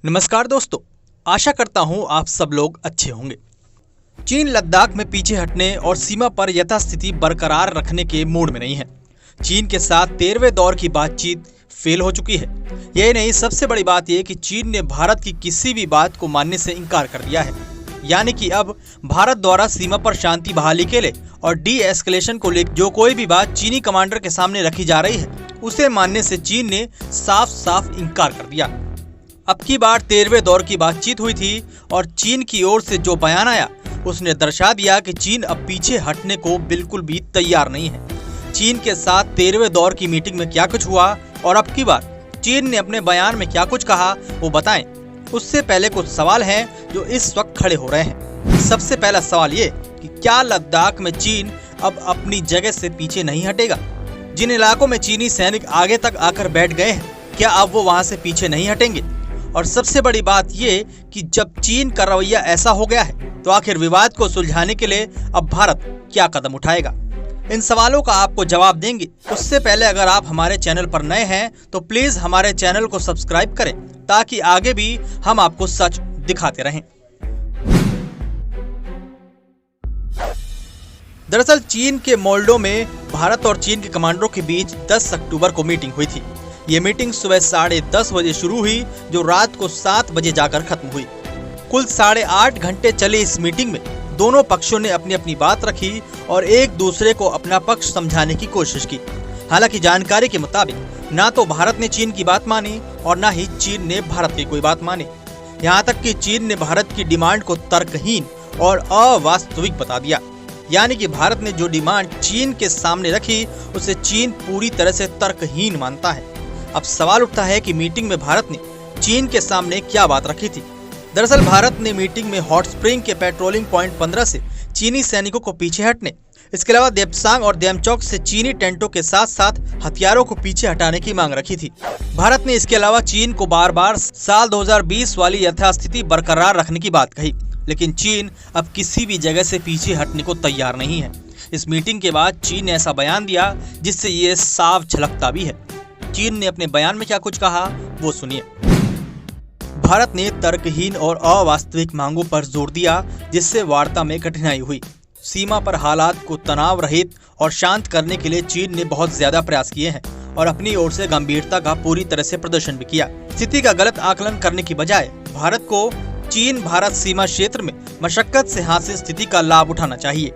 नमस्कार दोस्तों, आशा करता हूं आप सब लोग अच्छे होंगे। चीन लद्दाख में पीछे हटने और सीमा पर यथास्थिति बरकरार रखने के मूड में नहीं है। चीन के साथ 13वें दौर की बातचीत फेल हो चुकी है। यही नहीं, सबसे बड़ी बात यह कि चीन ने भारत की किसी भी बात को मानने से इनकार कर दिया है। यानी कि अब भारत द्वारा सीमा पर शांति बहाली के लिए और डी एस्केलेशन को लेकर जो कोई भी बात चीनी कमांडर के सामने रखी जा रही है, उसे मानने से चीन ने साफ साफ इनकार कर दिया। अब की बार 13वें दौर की बातचीत हुई थी और चीन की ओर से जो बयान आया उसने दर्शा दिया कि चीन अब पीछे हटने को बिल्कुल भी तैयार नहीं है। चीन के साथ 13वें दौर की मीटिंग में क्या कुछ हुआ और अब की बार चीन ने अपने बयान में क्या कुछ कहा, वो बताएं। उससे पहले कुछ सवाल हैं जो इस वक्त खड़े हो रहे हैं। सबसे पहला सवाल ये कि क्या लद्दाख में चीन अब अपनी जगह से पीछे नहीं हटेगा? जिन इलाकों में चीनी सैनिक आगे तक आकर बैठ गए हैं, क्या अब वो वहां से पीछे नहीं हटेंगे? और सबसे बड़ी बात ये कि जब चीन का रवैया ऐसा हो गया है तो आखिर विवाद को सुलझाने के लिए अब भारत क्या कदम उठाएगा? इन सवालों का आपको जवाब देंगे। उससे पहले अगर आप हमारे चैनल पर नए हैं तो प्लीज हमारे चैनल को सब्सक्राइब करें ताकि आगे भी हम आपको सच दिखाते रहें। दरअसल चीन के मोल्डो में भारत और चीन के कमांडरों के बीच 10 अक्टूबर को मीटिंग हुई थी। ये मीटिंग सुबह 10:30 बजे शुरू हुई जो रात को 7 बजे जाकर खत्म हुई। कुल 8.5 घंटे चली इस मीटिंग में दोनों पक्षों ने अपनी अपनी बात रखी और एक दूसरे को अपना पक्ष समझाने की कोशिश की। हालांकि जानकारी के मुताबिक ना तो भारत ने चीन की बात मानी और ना ही चीन ने भारत की कोई बात मानी। यहाँ तक कि चीन ने भारत की डिमांड को तर्कहीन और अवास्तविक बता दिया। यानी कि भारत ने जो डिमांड चीन के सामने रखी उसे चीन पूरी तरह से तर्कहीन मानता है। अब सवाल उठता है कि मीटिंग में भारत ने चीन के सामने क्या बात रखी थी। दरअसल भारत ने मीटिंग में हॉट स्प्रिंग के पेट्रोलिंग पॉइंट 15 से चीनी सैनिकों को पीछे हटने, इसके अलावा देपसांग और देमचौक से चीनी टेंटों के साथ साथ हथियारों को पीछे हटाने की मांग रखी थी। भारत ने इसके अलावा चीन को बार बार साल 2020 वाली यथास्थिति बरकरार रखने की बात कही, लेकिन चीन अब किसी भी जगह से पीछे हटने को तैयार नहीं है। इस मीटिंग के बाद चीन ने ऐसा बयान दिया जिससे ये साफ झलकता भी है। चीन ने अपने बयान में क्या कुछ कहा वो सुनिए। भारत ने तर्कहीन और अवास्तविक मांगों पर जोर दिया जिससे वार्ता में कठिनाई हुई। सीमा पर हालात को तनाव रहित और शांत करने के लिए चीन ने बहुत ज्यादा प्रयास किए हैं और अपनी ओर से गंभीरता का पूरी तरह से प्रदर्शन भी किया। स्थिति का गलत आकलन करने की बजाय भारत को चीन भारत सीमा क्षेत्र में मशक्कत से हासिल स्थिति का लाभ उठाना चाहिए।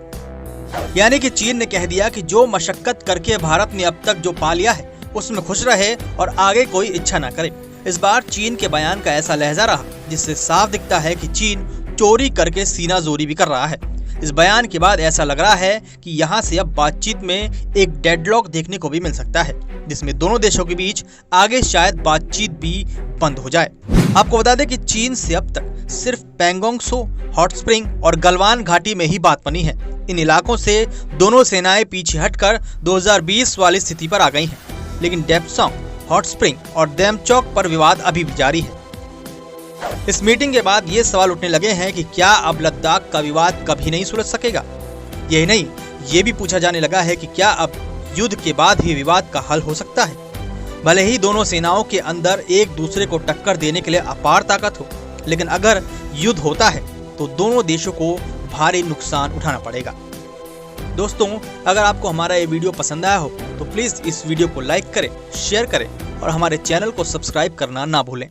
यानी कि चीन ने कह दिया कि जो मशक्कत करके भारत ने अब तक जो पा लिया है उसमें खुश रहे और आगे कोई इच्छा न करे। इस बार चीन के बयान का ऐसा लहजा रहा जिससे साफ दिखता है कि चीन चोरी करके सीना जोरी भी कर रहा है। इस बयान के बाद ऐसा लग रहा है कि यहाँ से अब बातचीत में एक डेडलॉक देखने को भी मिल सकता है जिसमें दोनों देशों के बीच आगे शायद बातचीत भी बंद हो जाए। आपको बता दें कि चीन से अब तक सिर्फ पैंगोंग त्सो, हॉट स्प्रिंग और गलवान घाटी में ही बात बनी है। इन इलाकों से दोनों सेनाएं पीछे हटकर 2020 वाली स्थिति पर आ गई हैं। लेकिन देपसांग, हॉट स्प्रिंग और देमचौक पर विवाद अभी भी जारी है। इस मीटिंग के बाद ये सवाल उठने लगे हैं कि क्या अब लद्दाख का विवाद कभी नहीं सुलझ सकेगा? यही नहीं, ये भी पूछा जाने लगा है कि क्या अब युद्ध के बाद ही विवाद का हल हो सकता है? भले ही दोनों सेनाओं के अंदर एक दूसरे को टक्कर देने के लिए अपार ताकत हो, लेकिन अगर युद्ध होता है तो दोनों देशों को भारी नुकसान उठाना पड़ेगा। दोस्तों, अगर आपको हमारा ये वीडियो पसंद आया हो तो प्लीज इस वीडियो को लाइक करें, शेयर करें और हमारे चैनल को सब्सक्राइब करना ना भूलें।